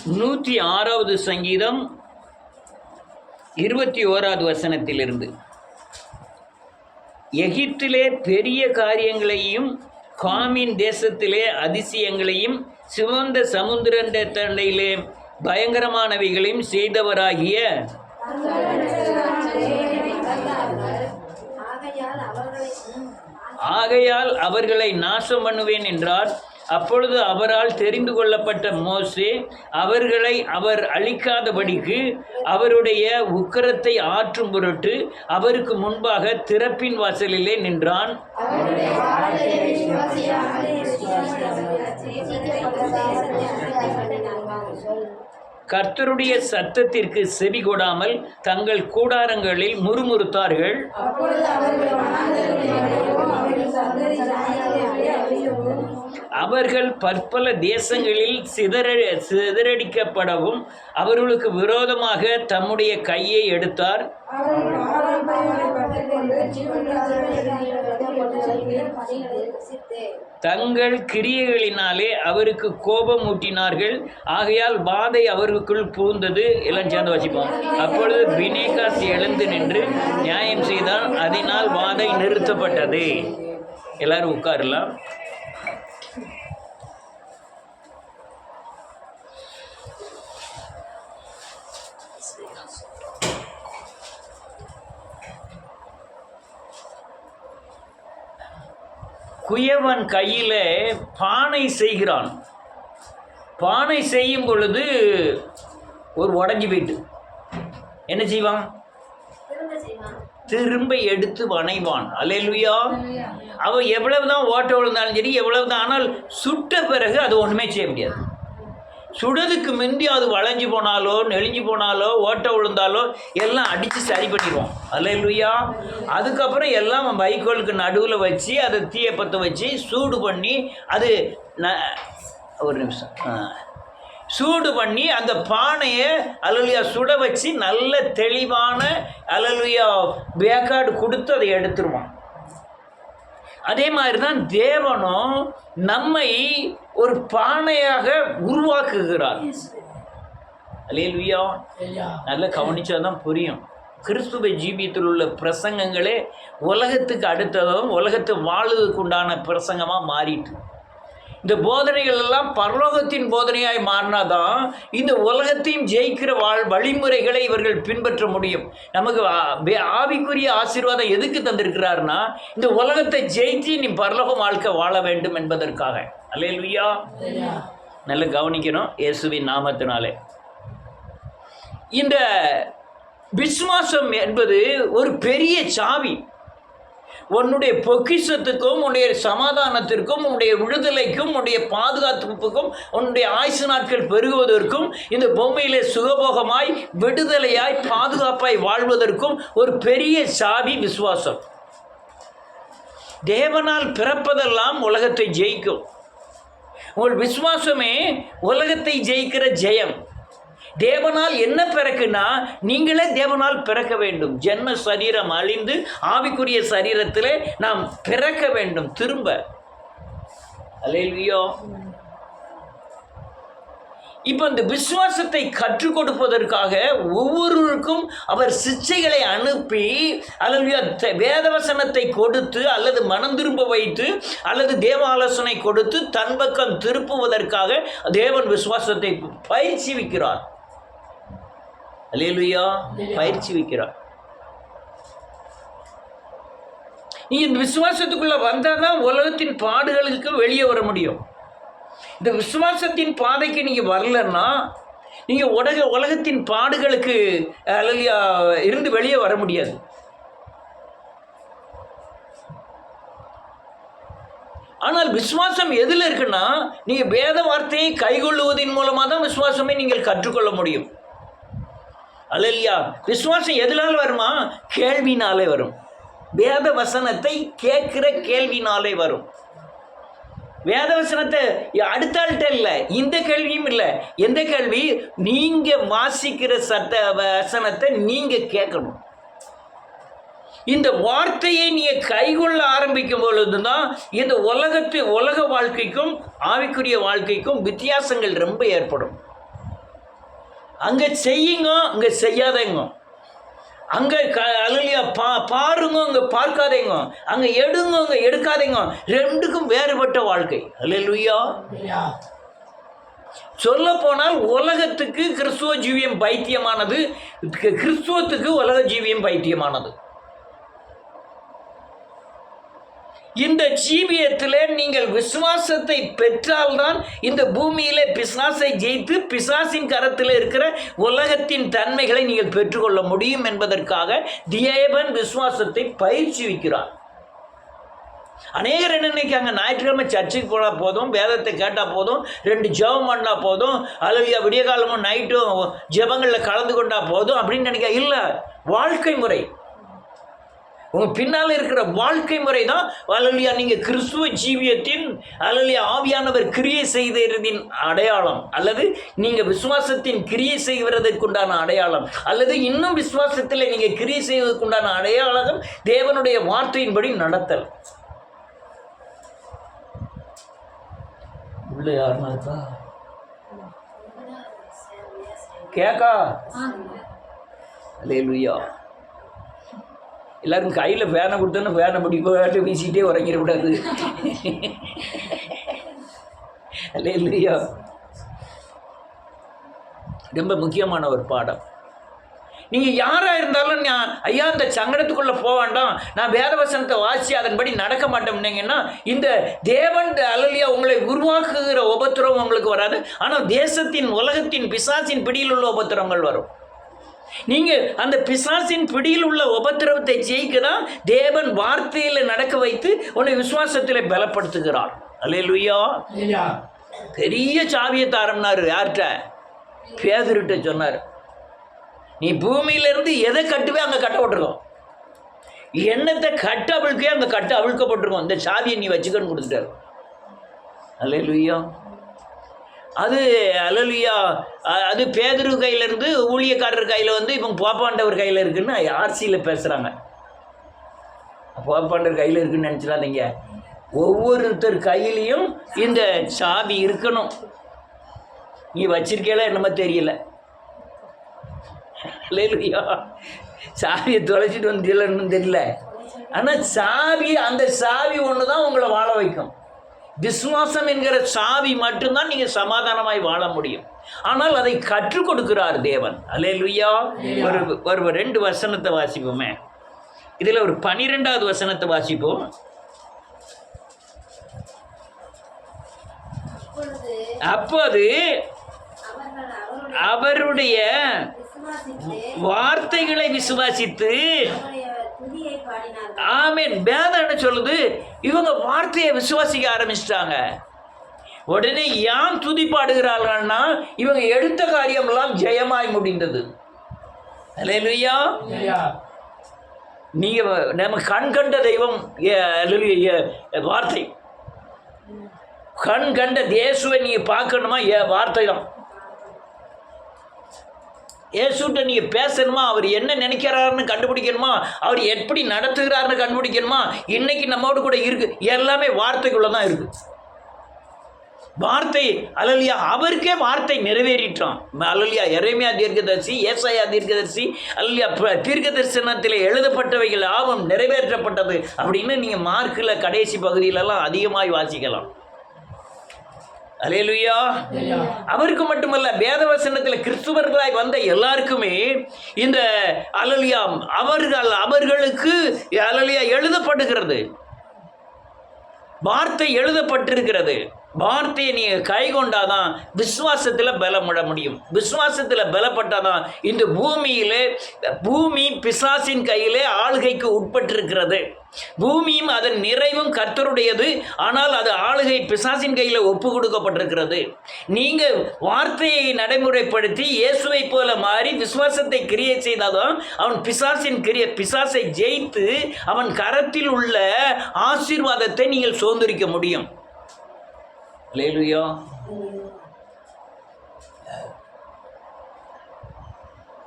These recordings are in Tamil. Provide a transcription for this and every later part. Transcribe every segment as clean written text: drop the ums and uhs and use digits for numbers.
106வது சங்கீதம் 21வது வசனத்திலிருந்து, எகிப்திலே பெரிய காரியங்களையும் காமின் தேசத்திலே அதிசயங்களையும் சிவந்த சமுத்திர தண்டையிலே பயங்கரமானவைகளையும் செய்தவராகிய ஆகையால் அவர்களை நாசம் பண்ணுவேன் என்றார். அப்பொழுது அவரால் தெரிந்து கொள்ளப்பட்ட மோசே அவர்களை அவர் அழிக்காதபடிக்கு அவருடைய உக்கிரத்தை ஆற்றும் பொருட்டு அவருக்கு முன்பாக திறப்பின் வாசலிலே நின்றான். கர்த்தருடைய சத்தத்திற்கு செவி கொடாமல் தங்கள் கூடாரங்களில் முறுமுறுத்தார்கள். அவர்கள் பற்பல தேசங்களில் சிதறடிக்கப்படவும் அவர்களுக்கு விரோதமாக தம்முடைய கையை எடுத்தார். தங்கள் கிரியைகளினாலே அவருக்கு கோபம் ஊட்டினார்கள். ஆகையால் வாதை அவர்களுக்குள் பூந்தது. எல்லாம் சேர்ந்து வச்சுப்போம். அப்பொழுது பினேகாஸ் எழுந்து நின்று நியாயம் செய்தான். அதனால் வாதை நிறுத்தப்பட்டது. எல்லாரும் உட்காரலாம். குயவன் கையில் பானை செய்கிறான். பானை செய்யும் பொழுது ஒரு உடஞ்சி போயிட்டு என்ன செய்வான்? திரும்ப எடுத்து வணைவான். அல்லேலூயா. அவன் எவ்வளவுதான் ஓட்ட விழுந்தாலும் சரி, எவ்வளவுதான், ஆனால் சுட்ட பிறகு அது ஒன்றுமே செய்ய முடியாது. சுடுறதுக்கு முந்தி அது வளைஞ்சு போனாலோ நெளிஞ்சு போனாலோ ஓட்ட விழுந்தாலோ எல்லாம் அடித்து சரி பண்ணிடுவோம். அல்லேலூயா. அதுக்கப்புறம் எல்லாம் வைக்கோலுக்கு நடுவில் வச்சு அதை தீயை பற்ற வச்சு சூடு பண்ணி அது ஒரு நிமிஷம் சூடு பண்ணி அந்த பானையை அல்லேலூயா சுட வச்சு நல்ல தெளிவான அல்லேலூயா வேக்காடு கொடுத்து அதை எடுத்துருவான். அதே மாதிரி தான் தேவனும் நம்மை ஒரு பானையாக உருவாக்குகிறார். அல்லேலூயா. நல்லா கவனிச்சாதான் புரியும். கிறிஸ்துவ ஜீவியத்தில் உள்ள பிரசங்கங்களே உலகத்துக்கு அடுத்ததும் உலகத்தை வாழுவதற்கு உண்டான பிரசங்கமாக மாறிட்டு, இந்த போதனைகள் எல்லாம் பரலோகத்தின் போதனையாய் மாறினாதான் இந்த உலகத்தையும் ஜெயிக்கிற வழிமுறைகளை இவர்கள் பின்பற்ற முடியும். நமக்கு ஆவிக்குரிய ஆசீர்வாதம் எதுக்கு தந்திருக்கிறாருன்னா, இந்த உலகத்தை ஜெயித்து நீ பரலோக வாழ்க்கை வாழ வேண்டும் என்பதற்காக. அல்லேலூயா. நல்ல கவனிக்கணும். இயேசுவின் நாமத்தினாலே இந்த விசுவாசம் என்பது ஒரு பெரிய சாவி. உன்னுடைய பொக்கிஷத்துக்கும் உன்னுடைய சமாதானத்திற்கும் உன்னுடைய விடுதலைக்கும் உன்னுடைய பாதுகாப்புக்கும் உன்னுடைய ஆயுசு நாட்கள் பெருகுவதற்கும் இந்த பூமியிலே சுகபோகமாய் விடுதலையாய் பாதுகாப்பாய் வாழ்வதற்கும் ஒரு பெரிய சாவி விசுவாசம். தேவனால் பிறப்பதெல்லாம் உலகத்தை ஜெயிக்கும். உங்கள் விசுவாசமே உலகத்தை ஜெயிக்கிற ஜெயம். தேவனால் என்ன பிறக்குன்னா, நீங்களே தேவனால் பிறக்க வேண்டும். ஜென்ம சரீரம் அழிந்து ஆவிக்குரிய சரீரத்திலே நாம் பிறக்க வேண்டும் திரும்ப. அல்லேலூயா. இப்போ இந்த விசுவாசத்தை கற்றுக் கொடுப்பதற்காக ஒவ்வொருவருக்கும் அவர் சிச்சைகளை அனுப்பி அல்லேலூயா வேதவசனத்தை கொடுத்து அல்லது மனம் திரும்ப வைத்து அல்லது தேவ ஆலோசனை கொடுத்து தன் பக்கம் திருப்புவதற்காக தேவன் விசுவாசத்தை பயிற்சி வைக்கிறார். அல்லேலூயா. பயிற்சி வைக்கிறார். நீ இந்த விசுவாசத்துக்குள்ள வந்தால் தான் உலகத்தின் பாடுகளுக்கு வெளியே வர முடியும். இந்த விசுவாசத்தின் பாதைக்கு நீங்கள் வரலன்னா நீங்கள் உலகத்தின் பாடுகளுக்கு அல்லேலூயா இருந்து வெளியே வர முடியாது. ஆனால் விசுவாசம் எதில் இருக்குன்னா, நீங்கள் வேத வார்த்தையை கைகொள்ளுவதன் மூலமாக தான் விசுவாசமே நீங்கள் கற்றுக்கொள்ள முடியும். அல்லேலூயா. விசுவாசம் எதனால வருமா? கேள்வினாலே வரும். வேத வசனத்தை கேட்கிற கேள்வினாலே வரும். வேத வசனத்தை அடுத்தாள்கிட்ட இல்லை, இந்த கேள்வியும் இல்லை. எந்த கேள்வி? நீங்கள் வாசிக்கிற வசனத்தை நீங்கள் கேட்கணும். இந்த வார்த்தையை நீங்கள் கைகொள்ள ஆரம்பிக்கும் பொழுது தான் இந்த உலக வாழ்க்கைக்கும் ஆவிக்குரிய வாழ்க்கைக்கும் வித்தியாசங்கள் ரொம்ப ஏற்படும். அங்கே செய்யுங்க, அங்கே செய்யாதேங்க. அங்கே அல்லேலூயா பாருங்க, அங்கே பார்க்காதேங்க. அங்கே எடுங்க, அங்கே எடுக்காதேங்க. ரெண்டுக்கும் வேறுபட்ட வாழ்க்கை. அல்லேலூயா. சொல்ல போனால் உலகத்துக்கு கிறிஸ்துவ ஜீவியம் பைத்தியமானது, கிறிஸ்துவத்துக்கு உலக ஜீவியம் பைத்தியமானது. இந்த ஜீவியத்தில் நீங்கள் விசுவாசத்தை பெற்றால்தான் இந்த பூமியிலே பிசாசை ஜெயித்து பிசாசின் கரத்தில் இருக்கிற உலகத்தின் தன்மைகளை நீங்கள் பெற்றுக்கொள்ள முடியும் என்பதற்காக தேவன் விசுவாசத்தை பயிற்சிவிக்கிறார். அநேகர் என்ன நினைக்காங்க, ஞாயிற்றுக்கிழமை சர்ச்சுக்கு போனால் போதும், வேதத்தை கேட்டால் போதும், 2 ஜெபம் பண்ணால் போதும், அல்லது விடிய காலமும் நைட்டும் ஜெபங்களில் கலந்து கொண்டால் போதும் அப்படின்னு நினைக்க. இல்லை, வாழ்க்கை முறை, உங்கள் பின்னால் இருக்கிற வாழ்க்கை முறை தான் அல்லேலூயா நீங்கள் கிறிஸ்துவ ஜீவியத்தின் அல்லேலூயா ஆவியானவர் கிரியை செய்ததின் அடையாளம், அல்லது நீங்கள் விசுவாசத்தின் கிரியை செய்வதற்குண்டான அடையாளம், அல்லது இன்னும் விசுவாசத்தில் நீங்கள் கிரியை செய்வதற்குண்டான அடையாளம் தேவனுடைய வார்த்தையின்படி நடத்தல். உள்ள யாருன்னா இருக்கா கேக்கா? அல்லேலூயா. எல்லாரும் கையில் ஃபேனை கொடுத்தோன்னா ஃபேனை பிடிக்க வீசிக்கிட்டே உறங்கிடக்கூடாது. அல்லேலூயா. ரொம்ப முக்கியமான ஒரு பாடம். நீங்கள் யாராக இருந்தாலும் ஐயா இந்த சங்கடத்துக்குள்ளே போக வேண்டாம், நான் வேதவசனத்தை வாசி அதன்படி நடக்க மாட்டோம்னீங்கன்னா இந்த தேவன் அல்லேலூயா உங்களை உருவாக்குகிற உபத்திரவம் உங்களுக்கு வராது. ஆனால் தேசத்தின் உலகத்தின் பிசாசின் பிடியில் உள்ள உபத்திரவங்கள் வரும். நீங்கள் அந்த பிசாசின் பிடியில் உள்ள உபத்திரவத்தை ஜெயிக்க தான் தேவன் வார்த்தையில் நடக்க வைத்து உன்னை விசுவாசத்தில் பலப்படுத்துகிறார். அல்லேலூயா. பெரிய சாவியை தாரம்னாரு. யார்கிட்ட? பேதுருட்ட சொன்னார். நீ பூமியிலிருந்து எதை கட்டுவே அங்கே கட்ட விட்டுருக்கோம், எண்ணத்தை கட்ட அவிழ்க்கே அங்கே கட்ட அவிழ்க்கப்பட்டிருக்கோம், இந்த சாவியை நீ வச்சுக்கன்னு கொடுத்துட்டாரு. அல்லேலூயா. அது அல்லேலூயா. அது பேதுரு கையிலேருந்து ஊழியக்காரர் கையில் வந்து இப்போ போப்பாண்டவர் கையில் இருக்குன்னு ஆர்சியில் பேசுகிறாங்க. போப்பாண்டவர் கையில் இருக்குன்னு நினச்சிடாதீங்க. ஒவ்வொருத்தர் கையிலையும் இந்த சாவி இருக்கணும். நீ வச்சிருக்கேல என்னமோ தெரியல. அல்லேலூயா. சாவியை தொலைச்சிட்டு வந்தீங்கன்னு தெரியல. ஆனால் சாவி, அந்த சாவி ஒன்று தான் உங்களை வாழ வைக்கும். விசுவாசம் என்கிற சாவி மட்டும்தான் நீங்கள் சமாதானமாய் வாழ முடியும். ஆனால் அதை கற்றுக் கொடுக்கிறார் தேவன். அல்லேலூயா. ஒரு 2 வசனத்தை வாசிப்போமே. இதில் ஒரு 12வது வசனத்தை வாசிப்போம். அப்போது அவருடைய வார்த்தைகளை விசுவாசித்து, ஆமென். வேதம் என்ன சொல்லுது? இவங்க வார்த்தையை விசுவாசிக்க ஆரம்பிச்சிட்டாங்க. உடனே யான் துதி பாடுகிறார்கள்னா இவங்க எடுத்த காரியமெல்லாம் ஜெயமாய் முடிந்தது. அல்லேலூயா. நீங்க நம்ம கண் கண்ட தெய்வம் வார்த்தை. கண் கண்ட இயேசுவை நீங்க பார்க்கணுமா? வார்த்தை தான். இயேசுட்ட நீங்கள் பேசணுமா? அவர் என்ன நினைக்கிறாருன்னு கண்டுபிடிக்கணுமா? அவர் எப்படி நடத்துகிறாருன்னு கண்டுபிடிக்கணுமா? இன்னைக்கு நம்மோடு கூட இருக்குது. எல்லாமே வார்த்தைக்குள்ளே தான் இருக்குது. வார்த்தை அல்லேலூயா. அவருக்கே வார்த்தை நிறைவேறிட்டோம். அல்லேலூயா. எரேமியா தீர்க்கதரிசி, ஏசாயா தீர்க்கதரிசி, அல்லேலூயா தீர்க்க தரிசனத்தில் எழுதப்பட்டவைகள் ஆவும் நிறைவேற்றப்பட்டது அப்படின்னு நீங்கள் மார்க்கில் கடைசி பகுதியிலெல்லாம் அதிகமாய் வாசிக்கலாம். அல்லேலூயா. அவருக்கு மட்டுமல்ல, வேதவசனத்தில் கிறிஸ்துவர்களாய் வந்த எல்லாருக்குமே இந்த அல்லேலூயா அவர்களுக்கு அல்லேலூயா எழுதப்படுகிறது. வார்த்தை எழுதப்பட்டிருக்கிறது. வார்த்தையை நீங்கள் கை கொண்டாதான் விசுவாசத்தில் பலப்பட முடியும். விசுவாசத்தில் பலப்பட்டாதான் இந்த பூமி பிசாசின் கையிலே ஆளுகைக்கு உட்பட்டிருக்கிறது. பூமியும் அதன் நிறைவும் கர்த்தருடையது. ஆனால் அது ஆளுகை பிசாசின் கையில் ஒப்பு கொடுக்கப்பட்டிருக்கிறது. நீங்கள் வார்த்தையை நடைமுறைப்படுத்தி இயேசுவை போல மாறி விசுவாசத்தை கிரியை செய்தாதான் அவன் பிசாசை ஜெயித்து அவன் கரத்தில் உள்ள ஆசீர்வாதத்தை நீங்கள் சுதந்திரிக்க முடியும். அல்லேலூயா.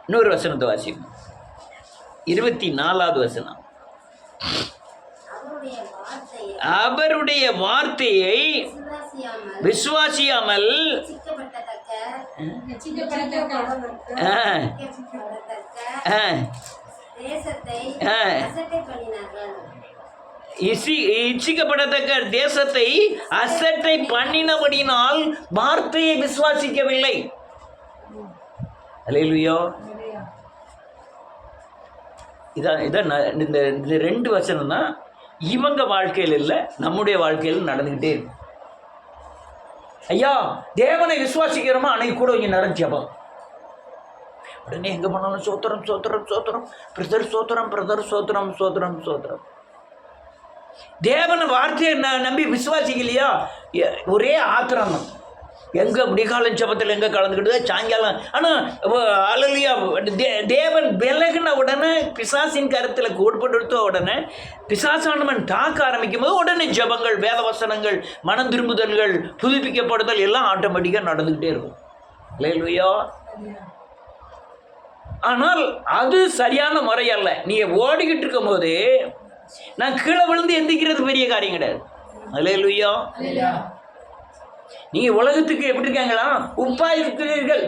இன்னொரு வசனத்தை வாசிப்போம். 24வது வசனம். அவருடைய வார்த்தையை விசுவாசியாமல் இச்சிக்கப்படத்தக்க தேசத்தை அசட்டை பண்ணினபடினால் வார்த்தையை விசுவாசிக்கவில்லை. அல்லேலூயா. இதான் இந்த 2 வசனம் தான் இவங்க வாழ்க்கையில் இல்லை, நம்முடைய வாழ்க்கையில் நடந்துக்கிட்டே இருக்கு. ஐயா தேவனை விசுவாசிக்கிறோமா, அன்னைக்கு கூட கொஞ்சம் நேரம் ஜெபம், உடனே எங்கே போனாலும் சோத்திரம் சோத்திரம் சோத்திரம், பிரதர் சோத்திரம் பிரதர் சோத்திரம் சோத்திரம் சோத்திரம். தேவனை வார்த்தையை நம்பி விசுவாசிக்கலையா, ஒரே ஆத்திரம். எங்கே விடிகாலம் ஜபத்தில் எங்கே கலந்துக்கிட்டு சாயங்காலம். ஆனால் அல்லேலூயா, தேவன் விலகின உடனே பிசாசின் கருத்தில் உட்படுத்த உடனே பிசாசானவன் தாக்க ஆரம்பிக்கும் போது உடனே ஜபங்கள், வேத வசனங்கள், மனம் திரும்புதல்கள், புதுப்பிக்கப்படுதல் எல்லாம் ஆட்டோமேட்டிக்காக நடந்துக்கிட்டே இருக்கும். அல்லேலூயா. ஆனால் அது சரியான முறை அல்ல. நீங்கள் ஓடிக்கிட்டு இருக்கும் போது நான் கீழே விழுந்து எந்திக்கிறது பெரிய காரியம் கிடையாது. அல்லேலூயா. நீங்க உலகத்துக்கு எப்படி இருக்காங்களா, உப்பா இருக்கிறீர்கள்.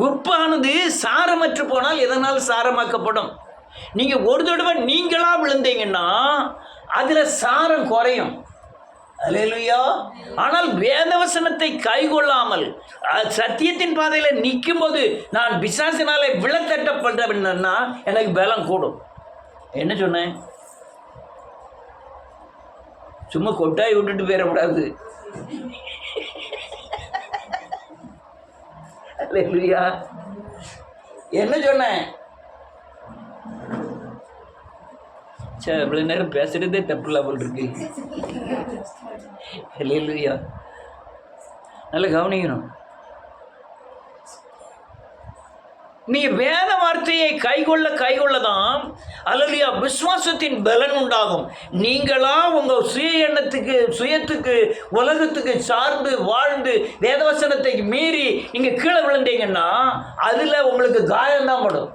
உப்பானது சாரமற்று போனால் எதனால் சாரமாக்கப்படும்? நீங்க ஒரு தடவை நீங்களா விழுந்தீங்கன்னா அதுல சாரம் குறையும். அல்லேலூயா. ஆனால் வேதவசனத்தை கைகொள்ளாமல் சத்தியத்தின் பாதையில நிற்கும் போது நான் பிசாசினாலே விழத்தட்டப்படுறேன்னா எனக்கு பலம் கூடும். என்ன சொன்னேன்? சும்மா கொட்டாய் விட்டுட்டு போயிடக்கூடாது. அல்லேலூயா. என்ன சொன்னேன்? இவ்வளவு நேரம் பேசுறதே தப்பு இல்லாமல் இருக்கு. அல்லேலூயா. நல்லா கவனிக்கணும். நீ வேத வார்த்தையை கைகொள்ளதான் அல்லேலூயா விசுவாசத்தின் பலன் உண்டாகும். நீங்களா உங்க சுயத்துக்கு உலகத்துக்கு சார்ந்து வாழ்ந்து வேதவசனத்தை மீறி நீங்க கீழே விழுந்தீங்கன்னா அதுல உங்களுக்கு காயம்தான் படும்.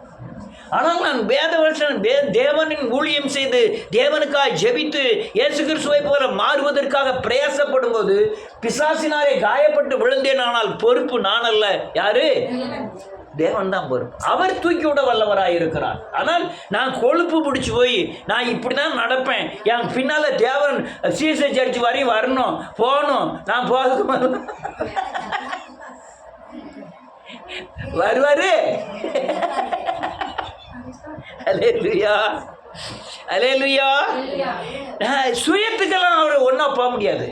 ஆனால் நான் வேதவசனம் தேவனின் ஊழியம் செய்து தேவனுக்காக ஜெபித்து இயேசு கிறிஸ்துவை போல மாறுவதற்காக பிரயாசப்படும் போது பிசாசினாலே காயப்பட்டு விழுந்தேன். ஆனால் பொறுப்பு நான் அல்ல. யாரு? தேவன் தான் பொறுப்பு. அவர் தூக்கி விட வல்லவராக இருக்கிறார். ஆனால் நான் கொழுப்பு பிடிச்சி போய் நான் இப்படிதான் நடப்பேன், என் பின்னால தேவன் சீசை சர்ச்சு வரையும் வரணும் போகணும், நான் போக வருவாரு. அல்லேலூயா. அல்லேலூயா. சுயத்துக்கெல்லாம் அவர் ஒன்றா போக முடியாது.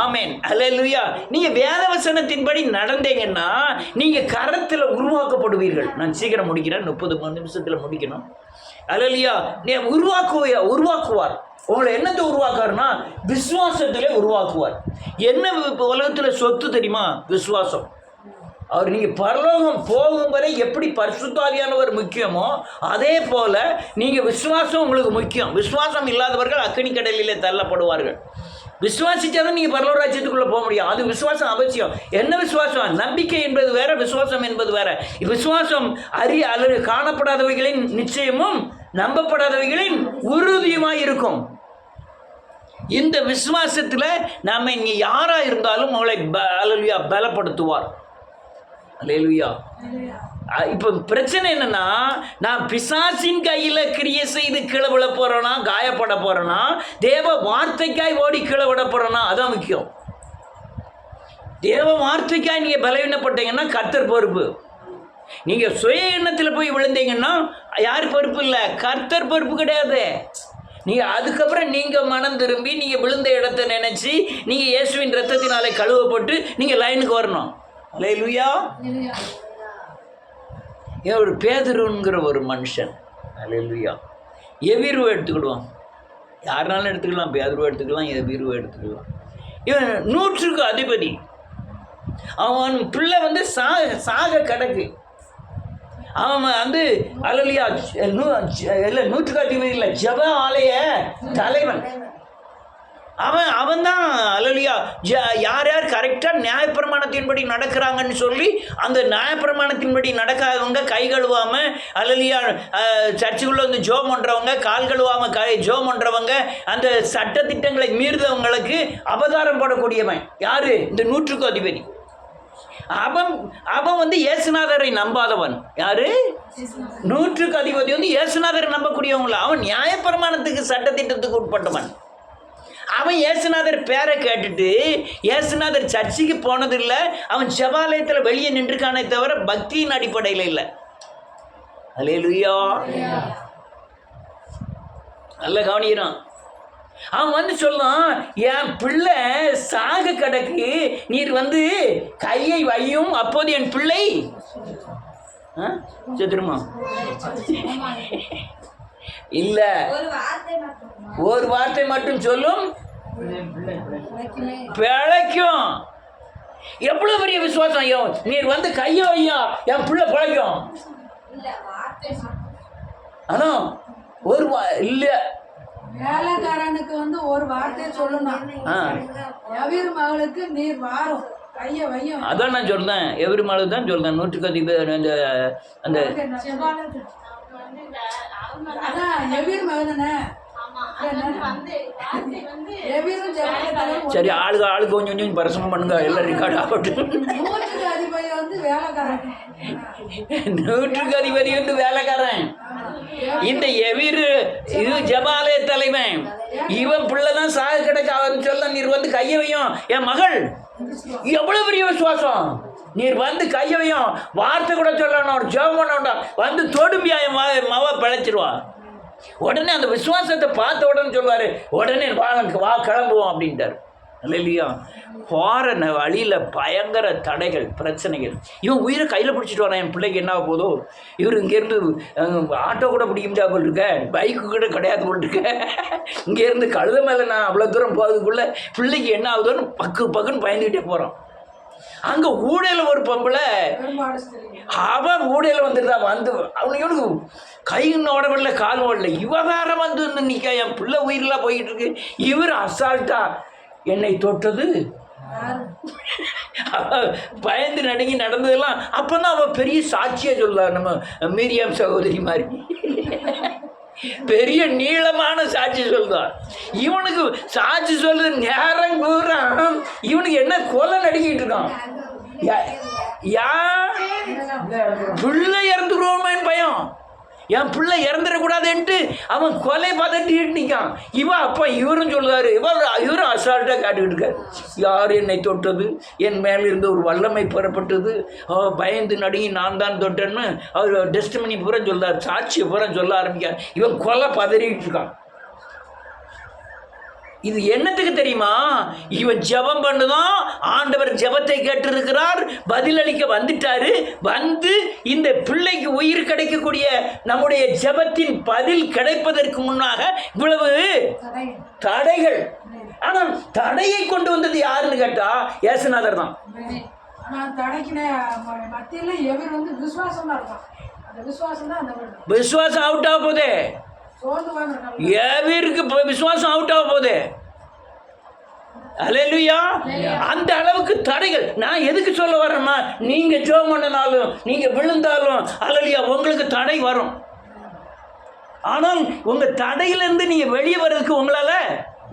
ஆமென். அல்லேலூயா. நீங்க வேதவசனத்தின்படி நடந்தீங்கன்னா நீங்க கரத்தில் உருவாக்கப்படுவீர்கள். நான் சீக்கிரம் முடிக்கிறேன், 30 நிமிஷத்துல முடிக்கணும். அல்லேலூயா. நீ உருவாக்குவார். உங்களை என்னத்தை உருவாக்குவார்னா விசுவாசத்திலே உருவாக்குவார். என்ன உலகத்துல சொத்து தெரியுமா? விசுவாசம். அவர் நீங்க பரலோகம் போகும் வரை எப்படி பரிசுத்த ஆவியானவர் முக்கியமோ அதே போல நீங்க விசுவாசம் உங்களுக்கு முக்கியம். விசுவாசம் இல்லாதவர்கள் அக்கினி கடலிலே தள்ளப்படுவார்கள். விசுவாசிச்சாதான் நீங்கள் பரலோக ராஜ்யத்துக்குள்ளே போக முடியும். அது விசுவாசம் அவசியம். என்ன விசுவாசம்? நம்பிக்கை என்பது வேற, விசுவாசம் என்பது வேற. விசுவாசம் அல்லது காணப்படாதவைகளின் நிச்சயமும் நம்பப்படாதவைகளின் உறுதியுமாய் இருக்கும். இந்த விசுவாசத்தில் நாம் இங்கே யாராக இருந்தாலும் அவளை அல்லேலூயா பலப்படுத்துவார். அல்லேலூயா. இப்போ பிரச்சனை என்னன்னா, நான் பிசாசின் கையில் கிரியை செய்து கீழே விழ போறேனா, காயப்பட போறேனா, தேவ வார்த்தைக்காய் ஓடி கீழே விட போறேனா? அதான் முக்கியம். தேவ வார்த்தைக்காய் நீங்கள் பலவீனப்பட்டீங்கன்னா கர்த்தர் பொறுப்பு. நீங்கள் சுய எண்ணத்தில் போய் விழுந்தீங்கன்னா யார் பொறுப்பு? இல்லை, கர்த்தர் பொறுப்பு கிடையாது. நீங்கள் அதுக்கப்புறம் நீங்கள் மனம் திரும்பி நீங்கள் விழுந்த இடத்தை நினைச்சு நீங்கள் இயேசுவின் ரத்தத்தினாலே கழுவப்பட்டு நீங்கள் லைனுக்கு வரணும். அல்லேலூயா. ஒரு பேதுருங்கிற ஒரு மனுஷன், அல்லேலூயா, எபிருவை எடுத்துக்கிடுவான். யாருனாலும் எடுத்துக்கலாம், பேதுருவை எடுத்துக்கலாம், எபிருவை எடுத்துக்கலாம். இவன் 100க்கு அதிபதி. அவன் பிள்ளை சாக கிடக்கு. அவன் அல்லேலூயா இல்லை 100க்கு அதிபதி இல்லை, ஜெப ஆலய தலைவன். அவன் தான் அல்லேலூயா யார் யார் கரெக்டாக நியாயப்பிரமாணத்தை நியாயப்பிரமாணத்தின்படி நடக்கிறாங்கன்னு சொல்லி அந்த நியாயப்பிரமாணத்தின்படி நடக்காதவங்க கை கழுவாம அல்லையா சர்ச்சுக்குள்ள வந்து ஜோம் பண்ணுறவங்க கால் கழுவாம ஜோம் பண்ணுறவங்க அந்த சட்டத்திட்டங்களை மீறுதவங்களுக்கு அபதாரம் போடக்கூடியவன் யாரு? இந்த 100க்கு அதிபதி. அவன் அவன் வந்து இயேசுநாதரை நம்பாதவன். யாரு? 100க்கு அதிபதி வந்து இயேசுநாதரை நம்பக்கூடியவங்கள. அவன் நியாயப்பிரமாணத்துக்கு சட்டத்திட்டத்துக்கு உட்பட்டவன். அவன் இயேசுநாதர் பேரை கேட்டுட்டு இயேசுநாதர் சர்ச்சுக்கு போனதில்லை. அவன் ஜெபாலயத்தில் வெளியே நின்றுக்கானே தவிர பக்தியின் அடிப்படையில் இல்லை. அல்லேலூயா. நல்ல கவனிக்கிறான். அவன் வந்து சொல்லுவான், என் பிள்ளை சாக கிடக்கு, நீர் வந்து கையை வையும், அப்போது என் பிள்ளை செத்துருமா? இல்ல, ஒரு வார்த்தை மட்டும் சொல்லும், பிழைக்கும். எவ்வளவு பெரிய விசுவாசம்! ஐயோ, நீர் வந்து கையை வையா, என் பிள்ளை பிழைக்கும். ஆனா ஒரு இல்ல, வேலைக்காரனுக்கு வந்து ஒரு வார்த்தையை சொல்லணும். எவீர் மகளுக்கு நீர் வாரும் கையை வையும். அதான் நான் சொல்றேன், எவீர் மகளுக்கு தான் சொல்றேன். 100க்கு அதிபதி அந்த அந்த எவீர் மகனே. சரி, ஆளுக்கு கொஞ்சம் கொஞ்சம் பரிசனம் பண்ணுங்க, எல்லாம் ரெக்கார்ட் ஆகட்டும். 100க்கு அதிபதி வந்து வேலைக்காரன். 100க்கு அதிபதி வந்து வேலைக்காரன். இந்த எவீர் இது ஜெபாலய தலைவன். இவன் பிள்ளைதான் சாக கிடக்க. அவன் சொல்ல, நீர் வந்து கையை வையும், என் மகள். எவ்வளவு பெரிய விசுவாசம்! நீர் வந்து கையை வையும், வார்த்தை கூட சொல்லணும், ஜெபம் பண்ண வேண்டாம், வந்து தொடும்பியா என் மவ பிழைச்சிருவா. உடனே அந்த விசுவாசத்தை பார்த்த உடனே சொல்லுவார், உடனே வா கிளம்புவோம் அப்படின்ட்டார். இல்லையா? போகிற வழியில் பயங்கர தடைகள், பிரச்சனைகள். இவன் உயிரை கையில் பிடிச்சிட்டு வரான். என் பிள்ளைக்கு என்ன போதோ, இவர் இங்கேருந்து ஆட்டோ கூட பிடிக்க முடியாது போல் இருக்க, பைக்கு கூட கிடையாது போல் இருக்க, இங்கேருந்து கழுத மேலே நான் அவ்வளோ தூரம் போகிறதுக்குள்ளே பிள்ளைக்கு என்ன ஆகுதோன்னு பக்குன்னு பயந்துக்கிட்டே போகிறான். அங்கே ஊடையில் ஒரு பொம்பளை, அவன் ஊடையில் வந்துருந்தா, வந்து அவனுக்கு கைன்னு ஓடவில்லை, கால் ஓடல. இவன் வேற வந்து நிற்க, என் பிள்ளை உயிரெலாம் போய்கிட்டு இருக்கு. இவர் அசால்ட்டா என்னை தொட்டது, பயந்து நடுங்கி நடந்ததெல்லாம். அப்போதான் அவன் பெரிய சாட்சியை சொல்ல, நம்ம மீரியாம் சகோதரி மாதிரி பெரிய நீளமான சாட்சி சொல்லுதான். இவனுக்கு சாட்சி சொல்றது நேரம் கூறான். இவனுக்கு என்ன கொலை நடுங்கிட்டு இருக்கான். பிள்ளை இறந்துருவோமேன்னு பயம். என் பிள்ளை இறந்துடக்கூடாதுன்ட்டு அவன் கொலை பதட்டிட்டு நிற்கான். இவரும் சொல்லுவார், இவரும் அசால்ட்டாக காட்டிக்கிட்டு இருக்கார். யார் என்னை தொட்டது, என் மேலிருந்து ஒரு வல்லமை பெறப்பட்டது, பயந்து நடுங்கி நான் தான் தொட்டேன்னு அவர் டெஸ்டிமனி பூரா சொல்றார், சாட்சியை பூரா சொல்ல ஆரம்பிக்கார். இவன் கொலை பதறிட்டு இருக்கான். இது என்னத்துக்கு தெரியுமா? இவன் ஜெபம் பண்ணுதான், ஆண்டவர் ஜெபத்தை கேட்டிருக்கிறார், பதிலளிக்க வந்துட்டாரு. வந்து இந்த பிள்ளைக்கு உயிர் கிடைக்கக்கூடிய நம்முடைய ஜெபத்தின் பதில் கிடைப்பதற்கு முன்னாக இவ்வளவு தடைகள். ஆனால் தடையை கொண்டு வந்தது யாருன்னு கேட்டா இயேசுநாதர் தான். விசுவாசம் அவுட் ஆக போதே, எவீருக்கு விசுவாசம் அவுட் ஆக போதே. அல்லேலூயா. அந்த அளவுக்கு தடைகள். நான் எதுக்கு சொல்ல வரேன்னா, நீங்க ஜெபம் பண்ணனாலும் நீங்க விழுந்தாலும் அல்லேலூயா உங்களுக்கு தடை வரும். ஆனால் உங்க தடையிலிருந்து நீங்க வெளியே வர்றதுக்கு உங்களால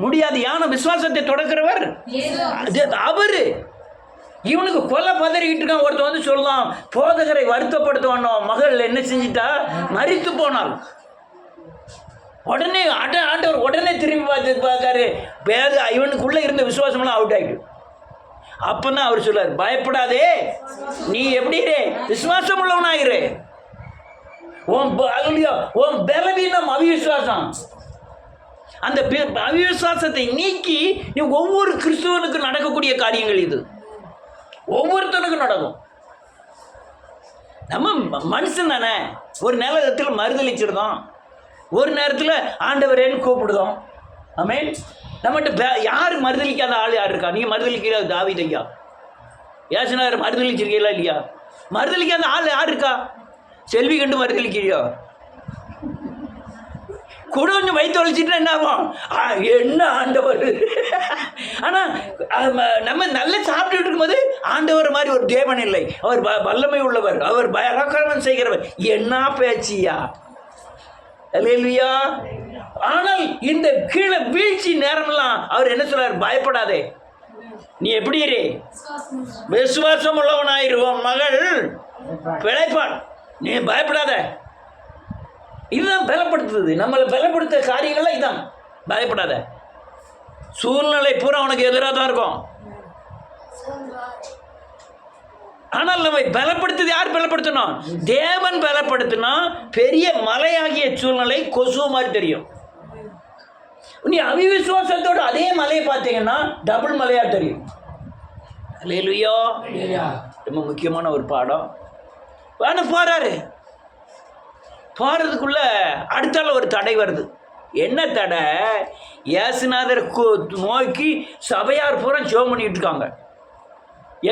முடியாது. யானை விசுவாசத்தை தொடக்கிறவர் அவரு. இவனுக்கு கொலை பதறிக்கிட்டு இருக்கான். ஒருத்தர் வந்து சொல்லலாம், போதகரை வருத்தப்படுத்துவானோ, மகள் என்ன செஞ்சிட்டா, மரித்து போனாள். உடனே ஆண்டவர் உடனே திரும்பி பார்த்தாரு, இவனுக்குள்ளே இருந்த விசுவாசம்லாம் அவுட் ஆகிட்டு. அப்போ தான் அவர் சொல்லார், பயப்படாதே, நீ எப்படி விசுவாசம் உள்ளவனாயிரு. உன் பலவீனம் அவிசுவாசம். அந்த அவிசுவாசத்தை நீக்கி நீ ஒவ்வொரு கிறிஸ்துவனுக்கும் நடக்கக்கூடிய காரியங்கள் இது. ஒவ்வொருத்தனுக்கும் நடக்கும். நம்ம மனுஷன் தானே, ஒரு நேரத்தில் மறுதளிச்சிருந்தோம், ஒரு நேரத்தில் ஆண்டவரேன்னு கூப்பிடுதோம். ஆமென். நம்மகிட்ட யார் மறுதளிக்காத ஆள் யார் இருக்கா? நீங்கள் மறுதளிக்கிற தாவீது ஐயா, ஏசுநாதர் மறுதளிச்சிருக்கீங்களா இல்லையா? மறுதளிக்காத ஆள் யார் இருக்கா? செல்வி கண்டு மறுதளிக்கிறியோ? கூட கொஞ்சம் வயிற்று வலிச்சுட்டா என்ன ஆகும்? என்ன ஆண்டவர். ஆனால் நம்ம நல்லா சாப்பிட்டுட்டு இருக்கும்போது ஆண்டவர் மாதிரி ஒரு தேவன் இல்லை. அவர் வல்லமை உள்ளவர், அவர் பராக்கிரமம் செய்கிறவர். என்ன பேச்சியா? அல்லேலூயா. ஆனால் இந்த கீழே வீழ்ச்சி நேரம்லாம் அவர் என்ன சொல்றார்? பயப்படாதே, நீ எப்படி இரு, விசுவாசம் உள்ளவனாயிருவோம், மகள் பிழைப்பான், நீ பயப்படாத. இதுதான் பலப்படுத்துது, நம்மளை பலப்படுத்த காரியங்கள்லாம் இதுதான். பயப்படாத. சூழ்நிலை பூரா உனக்கு எதிராக தான் இருக்கும். ஆனால் நம்மை பலப்படுத்துது யார் பலப்படுத்தணும்? தேவன் பலப்படுத்தினா பெரிய மலையாகிய சூழ்நிலை கொசு மாதிரி தெரியும். நீ அவிசுவாசத்தோடு அதே மலையை பார்த்தீங்கன்னா டபுள் மலையா தெரியும். அல்லேலூயா. ரொம்ப முக்கியமான ஒரு பாடம். போறதுக்குள்ள அடுத்தால ஒரு தடை வருது. என்ன தடை? இயேசுநாதர் நோக்கி சபையார் பூரா ஜெபம் பண்ணிட்டு இருக்காங்க.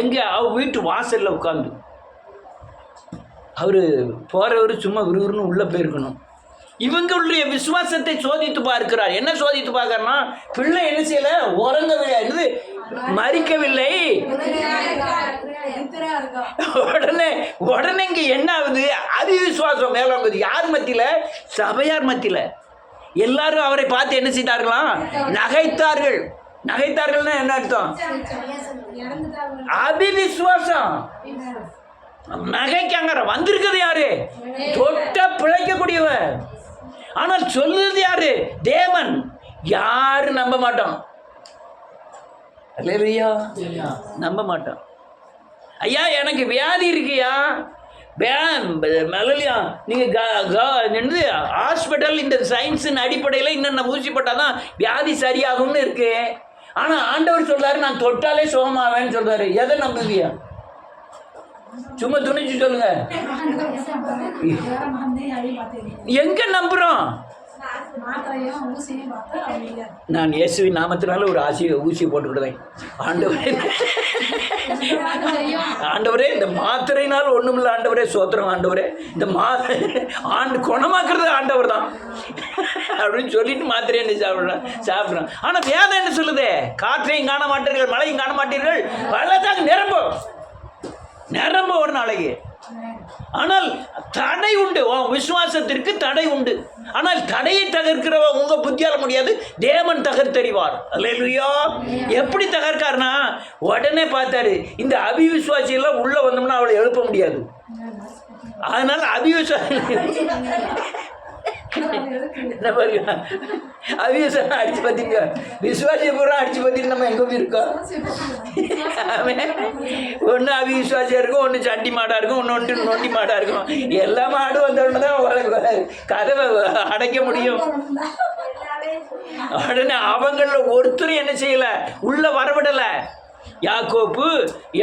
எங்க? அவர் வீட்டு வாசல்ல உட்காந்து. அவரு போறவர் சும்மா விறுவிறுன்னு உள்ள போயிருக்கணும். இவங்களுடைய விசுவாசத்தை சோதித்து பார்க்கிறார். என்ன சோதித்து பார்க்கறனா? பிள்ளை என்ன செய்யல? உறங்கவில்லை, என்னது மறிக்கவில்லை. உடனே இங்க என்ன ஆகுது? அவிசுவாசம் மேலோங்குது. யார் மத்தியில? சபையார் மத்தியில. எல்லாரும் அவரை பார்த்து என்ன செய்தார்களாம்? நகைத்தார்கள். நகைத்தார்கள்னா என்ன அர்த்தம்? அபிவிசுவாசம். நகைக்காங்க. வந்திருக்கிறது யாரு? தொட்ட பிழைக்கக்கூடியவர். ஆனால் சொல்லுறது யாரு? தேவன். யாரு நம்ப மாட்டோம். அல்லேலூயா. நம்ப மாட்டோம். ஐயா எனக்கு வியாதி இருக்கியா? மலையா நீங்கள் ஹாஸ்பிட்டல் இந்த சயின்ஸின் அடிப்படையில் இன்னும் ஊசி போட்டால் தான் வியாதி சரியாகும்னு இருக்கு. ஆனால் ஆண்டவர் சொல்றாரு நான் தொட்டாலே சுகமாவேன்னு சொல்றாரு. எதை நம்புதியா? சும்மா துணிச்சு சொல்லுங்க. எங்க நம்புறோம்? நான் இயேசுவின் நாமத்தினால ஒரு ஊசி போட்டுக்கிட்டேன். ஆண்டவரே இந்த மாத்திரையினால் ஒண்ணுமில்ல ஆண்டவரே, சோத்திரம் ஆண்டவரே, இந்த குணமாக்குறது ஆண்டவர் தான் அப்படின்னு சொல்லிட்டு மாத்திரை என்ன சாப்பிடுறோம். ஆனா வேதம் என்ன சொல்லுது? காற்றையும் காண மாட்டீர்கள், மழையும் காண மாட்டீர்கள், பள்ளத்தாக்கு நிரம்ப ஒரு நாளைக்கு. ஆனால் தடை உண்டு. விசுவாசத்திற்கு தடை உண்டு. ஆனால் தடையை தகர்க்கிறவ உங்க புத்தியால முடியாது, தேவன் தகர்த்தறிவார். அல்லேலூயா. எப்படி தகர்க்காருனா உடனே பார்த்தாரு, இந்த அபிவிசுவாசி எல்லாம் உள்ள வந்தோம்னா அவளை எழுப்ப முடியாது. அதனால அபிவிசுவாசி அவிசுவாசம் அடிச்சு பார்த்தீங்க, விசுவாசிய பூரா அடிச்சு பார்த்தீங்கன்னா நம்ம எங்க இருக்கோம்? ஒன்று அவிசுவாசியா இருக்கும், ஒன்று சண்டி மாடா இருக்கும், ஒன்று நொண்டி மாடா இருக்கும். எல்லா மாடும் வந்தோடனே தான் கதவை அடைக்க முடியும். உடனே அவங்கள ஒருத்தரும் என்ன செய்யல, உள்ள வரவிடல. யாக்கோப்பு,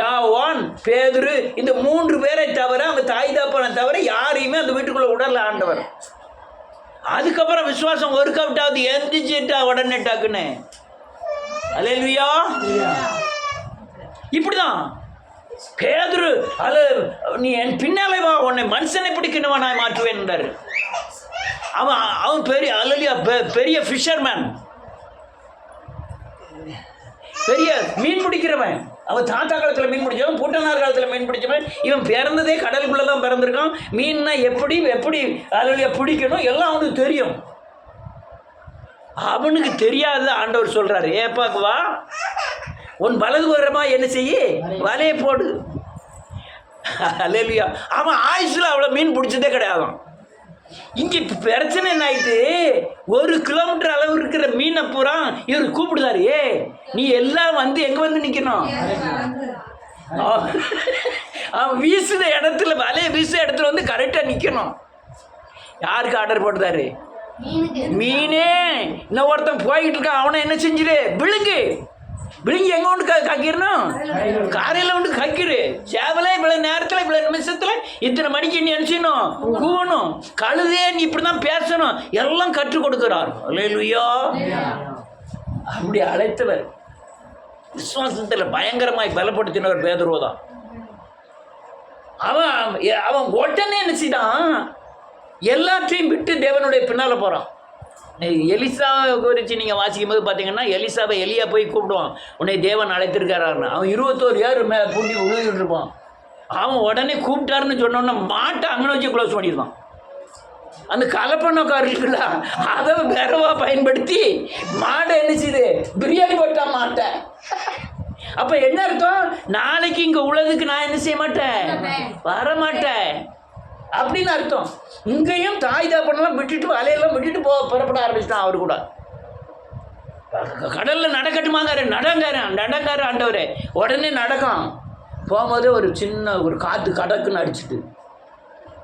யாவான், பேதுரு, இந்த 3 பேரை தவிர, அவங்க தாய் தகப்பனை தவிர யாரையுமே அந்த வீட்டுக்குள்ள விடல ஆண்டவர். அதுக்கப்புறம் விசுவாசம் ஒர்க் அவுட் ஆகுது, எந்திரிச்சிட்டா உடனே டக்குன்னு. அல்லேலூயா. இப்படிதான் பேதுரு, நீ என் பின்னாலே வா, உன்னை மனுஷனை பிடிக்கணுமா நான் மாற்றுவேன் என்றார். அவன் பெரிய அல்லேலூயா, பெரிய ஃபிஷர்மேன், பெரிய மீன் பிடிக்கிறவன். அவன் தாத்தா காலத்தில் மீன் பிடிச்சவன், பூட்டனார் காலத்தில் மீன் பிடிச்சவன். இவன் பிறந்ததே கடலுக்குள்ளே தான் பிறந்திருக்கான். மீன்னா எப்படி அல்லேலூயா பிடிக்கணும் எல்லாம் அவனுக்கு தெரியும். அவனுக்கு தெரியாத ஆண்டவர் சொல்றாரு, ஏப்பாக்கு வா, உன் வலது ஓரமா என்ன செய்ய, வலையை போடு. அல்லேலூயா. அவன் ஆயுசுல அவ்வளோ மீன் பிடிச்சதே கிடையாதான். இங்கே பிரச்சனை என்ன ஆயிட்டு, 1 கிலோமீட்டர் அளவு இருக்கிற மீனை பூரா இவர் கூப்பிடுதாரு, நீ எல்லாம் வந்து எங்க வந்து நிக்கணும்? அவன் வீசுற இடத்துல, வலையை வீசுற இடத்துல வந்து கரெக்டா நிக்கணும். யாருக்கு ஆர்டர் போட்டுதாரு? மீனே. இன்னும் ஒருத்தன் போய்கிட்டு இருக்கான், அவனை என்ன செஞ்சிரு, விழுங்கு. விழுங்கி எங்க ஒன்று கக்கிடணும்? காரையில் ஒன்று கக்கிடு. சேவலே இவ்வளவு நேரத்தில், இவ்வளவு நிமிஷத்தில், இத்தனை மணிக்கு நீ நினைச்சணும், கூவணும். கழுதே நீ இப்படிதான் பேசணும், எல்லாம் கற்றுக் கொடுக்கிறார். அல்லேலூயா. அப்படி அழைத்தவர், விசுவாசத்தில் பயங்கரமாய் பலப்படுத்தினவர் பேதுருதான். அவன் உடனே நினைச்சுதான் எல்லாத்தையும் விட்டு தேவனுடைய பின்னால போறான். எலிசாவை குறித்து நீங்கள் வாசிக்கும் போது பார்த்தீங்கன்னா எலிசாவை எலியா போய் கூப்பிடுவான், உன்னை தேவன் அழைத்திருக்காரான்னு. அவன் 21 ஏர் பூண்டி உழுதுகிட்டு இருப்பான். அவன் உடனே கூப்பிட்டாருன்னு சொன்னோன்னா மாட்டை அங்கே வச்சு க்ளோஸ் பண்ணிடுவான். அந்த கலப்பணக்காரர்களா அதை விரவா பயன்படுத்தி மாடை என்ன செய்யுது, பிரியாணி போட்டான் மாட்டை. அப்போ என்ன அர்த்தம், நாளைக்கு இங்கே உள்ளதுக்கு நான் என்ன செய்ய மாட்டேன், வரமாட்டேன் அப்படின்னு அர்த்தம். இங்கேயும் தாய் தாப்பனெல்லாம் விட்டுட்டு வலையெல்லாம் விட்டுட்டு புறப்பட ஆரம்பிச்சிட்டான். அவர் கூட கடலில் நடக்கட்டுமாங்காரு, நடங்காரு ஆண்டவரே. உடனே நடக்கும். போகும்போது ஒரு சின்ன ஒரு காற்று கடக்குன்னு அடிச்சுட்டு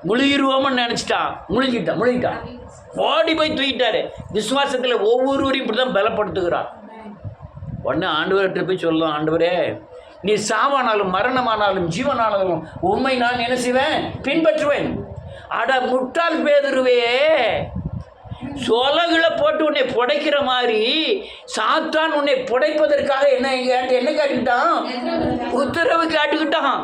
முழுகிருவோம்னு நினச்சிட்டான். முழுகிட்டான். ஓடி போய் தூக்கிட்டாரு. விசுவாசத்தில் ஒவ்வொருவரையும் இப்படி தான் பலப்படுத்துகிறார். உடனே ஆண்டவர்கிட்ட போய் சொல்லலாம், ஆண்டவரே நீ சாவானாலும் மரணமானாலும் ஜீவனானாலும் உண்மை நான் என்ன செய்வேன், பின்பற்றுவேன். அட முட்டாள் பேதுருவே, சொலகுல போட்டு உன்னை புடைக்கிற மாதிரி சாத்தான் உன்னை புடைப்பதற்காக என்ன காட்டிக்கிட்டான், உத்தரவு காட்டுக்கிட்டான்.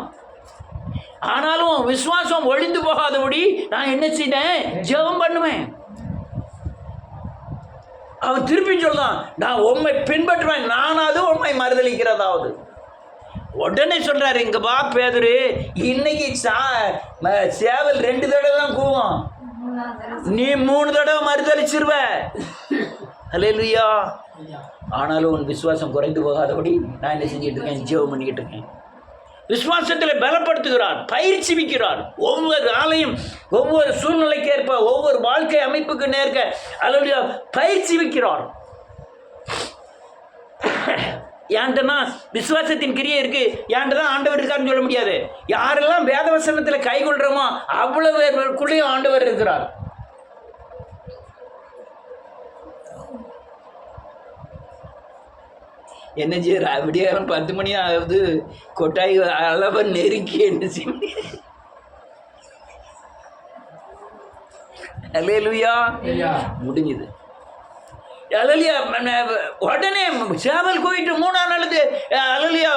ஆனாலும் விசுவாசம் ஒழிந்து போகாதபடி நான் என்ன செய்தேன், ஜெபம் பண்ணுவேன். அவன் திருப்பி சொல்லலாம், நான் உண்மை பின்பற்றுவேன், நானாவது உண்மை மறுதளிக்கிறதாவது. உடனே சொல்றாரு, இங்க வா பேதுரு, இன்னைக்கு சேவல் 2 தடவை தான் கூவும், நீ 3 தடவை மறுதளிச்சிருவ. அல்லேலூயா. ஆனாலும் உன் விசுவாசம் குறைந்து போகாதபடி நான் என்ன செஞ்சுட்டு இருக்கேன், ஜெபம் பண்ணிக்கிட்டு இருக்கேன். விசுவாசத்தில் பலப்படுத்துகிறார், பயிற்சி வைக்கிறார். ஒவ்வொரு ஆலையும் ஒவ்வொரு சூழ்நிலைக்கு ஏற்ப ஒவ்வொரு வாழ்க்கை அமைப்புக்கு நேர்க்க அல்லேலூயா பயிற்சி வைக்கிறார். ஏன்ட்டனா விசுவாசத்தின் கிரியை இருக்கு, ஏன்ட்டு தான் ஆண்டவர் இருக்காருன்னு சொல்ல முடியாது. யாரெல்லாம் வேதவசனத்தில் கை கொள்றோமோ அவ்வளவுக்குள்ளேயும் ஆண்டவர் இருக்கிறார். என்ன செய்யற, விடியாரம் 10 மணி ஆகுது, கொட்டாய் அளவை நெருக்கி என்ன செய்ய. அல்லேலூயா, முடிஞ்சுது. அல்லேலூயா. உடனே சேவல் போயிட்டு 3ஆம் நாளுக்கு அல்லேலூயா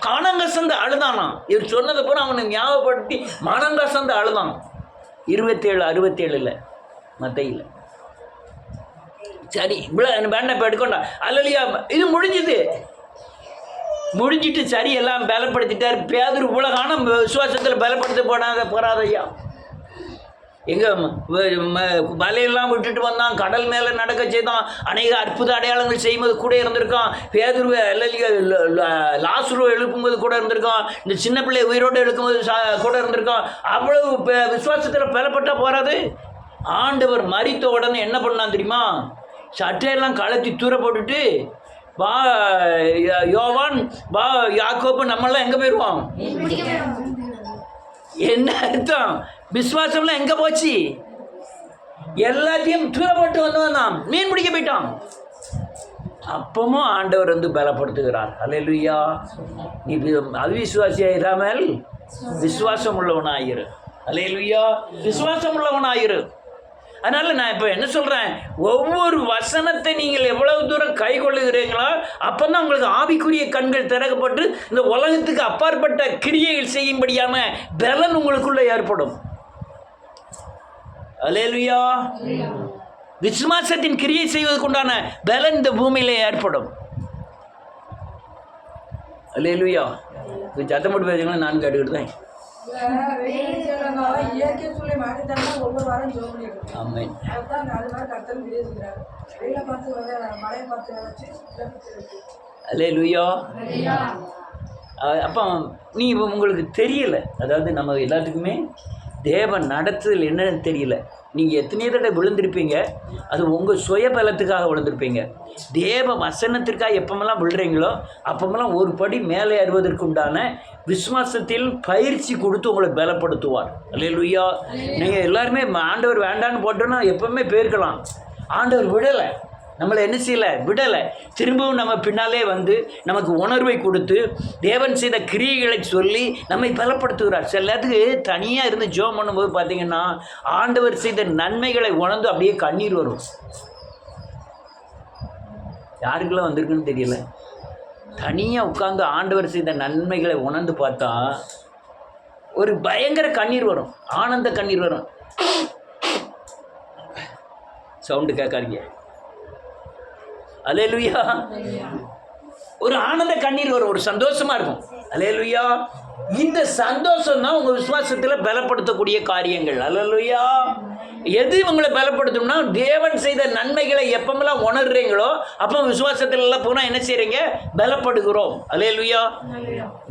காணங்கசந்து அழுதானா. இவர் சொன்னதை போல அவனுக்கு ஞாபகப்படுத்தி மனங்கசந்து அழுதான். 27:67 மத்தையில். சரி, இவ்வளோ வேண்டாம், இப்போ எடுக்கண்டா. அல்லேலூயா. இது முடிஞ்சிட்டு சரி எல்லாம் பலப்படுத்திட்டார். பேதுரு இவ்வளோ காணம் விசுவாசத்தில் பலப்படுத்த போறாதையா. எங்கே வலையெல்லாம் விட்டுட்டு வந்தான், கடல் மேலே நடக்க செய்தான், அநேக அற்புத அடையாளங்கள் செய்யும்போது கூட இருந்திருக்கான். பேதுருவை லாசுருவை எழுப்பும்போது கூட இருந்திருக்கான். இந்த சின்ன பிள்ளை உயிரோடு எழுக்கும்போது கூட இருந்திருக்கான். அவ்வளவு விசுவாசத்தில் பலப்பட்டா போறாது. ஆண்டவர் மரித்த உடனே என்ன பண்ணான் தெரியுமா, சட்டையெல்லாம் கலத்தி தூர போட்டுட்டு, வா யோவான், வா யாக்கோப்பு, நம்மளாம் எங்கே போயிடுவோம். என்ன அர்த்தம், விசுவாசம்லாம் எங்கே போச்சு, எல்லாத்தையும் தூர போட்டு வந்தவன் மீன் பிடிக்க போயிட்டான். அப்பவும் ஆண்டவர் பலப்படுத்துகிறார். அல்லேலூயா. நீ அவிசுவாசியாக இராமல் விசுவாசம் உள்ளவனாயிரு. அல்லேலூயா. விசுவாசம் உள்ளவனாயிரு. அதனால் நான் இப்போ என்ன சொல்கிறேன், ஒவ்வொரு வசனத்தை நீங்கள் எவ்வளவு தூரம் கை கொள்ளுகிறீங்களோ அப்போ தான் உங்களுக்கு ஆவிக்குரிய கண்கள் திறக்கப்பட்டு இந்த உலகத்துக்கு அப்பாற்பட்ட கிரியைகள் செய்யும்படியான பலன் உங்களுக்குள்ளே ஏற்படும். அல்லேலூயா. விசுவாசத்தின் கிரியை செய்வதற்குண்டான பலன் இந்த பூமியிலே ஏற்படும். அல்லேலூயா. சத்தம் போட்டு பேசுங்களா, நான் கேட்டுக்கிட்டு தான். அல்லேலூயா. அப்போ நீ உங்களுக்கு தெரியலை, அதாவது நம்ம எல்லாத்துக்குமே தேவன் நடத்துதல் என்னன்னு தெரியல. நீங்கள் எத்தனையோ தடவை விழுந்திருப்பீங்க, அது உங்கள் சுய பலத்துக்காக விழுந்திருப்பீங்க. தேவ வசனத்திற்காக எப்பமெல்லாம் விழுறீங்களோ அப்பமெல்லாம் ஒரு படி மேலே ஏறுவதற்கு உண்டான விசுவாசத்தில் பயிற்சி கொடுத்து உங்களை பலப்படுத்துவார். அல்லேலூயா. நீங்கள் எல்லாருமே ஆண்டவர் வேண்டான்னு போட்டோன்னா எப்பவுமே போயிருக்கலாம். ஆண்டவர் விடலை, நம்மளை என்ன செய்யலை, விடலை. திரும்பவும் நம்ம பின்னாலே நமக்கு உணர்வை கொடுத்து தேவன் செய்த கிரியைகளை சொல்லி நம்மை பலப்படுத்துகிறார். சில நேரத்துக்கு தனியாக இருந்து ஜெபம் பண்ணும்போது பார்த்தீங்கன்னா ஆண்டவர் செய்த நன்மைகளை உணர்ந்து அப்படியே கண்ணீர் வரும். யாருக்கெல்லாம் வந்திருக்குன்னு தெரியல. தனியாக உட்கார்ந்து ஆண்டவர் செய்த நன்மைகளை உணர்ந்து பார்த்தா ஒரு பயங்கர கண்ணீர் வரும், ஆனந்த கண்ணீர் வரும். சவுண்டு கேட்காதீங்க. அல்லேலூயா. ஒரு ஆனந்த கண்ணீர் வரும், ஒரு சந்தோஷமா இருக்கும். அல்லேலூயா. இந்த சந்தோஷம் தான் உங்க விசுவாசத்தில் பலப்படுத்தக்கூடிய காரியங்கள். அல்லேலூயா. எது உங்களை பலப்படுத்தணும்னா, தேவன் செய்த நன்மைகளை எப்பமெல்லாம் உணர்றீங்களோ அப்போ விசுவாசத்துல எல்லாம் போனா என்ன செய்றீங்க? பலப்படுகிறோம். அல்லேலூயா.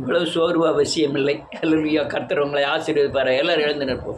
இவ்வளவு சோர்வு அவசியம் இல்லை. அல்லேலூயா. கர்த்தர் உங்களை ஆசீர்வதிப்பார். எல்லாரும் எழுந்து நிற்போம்.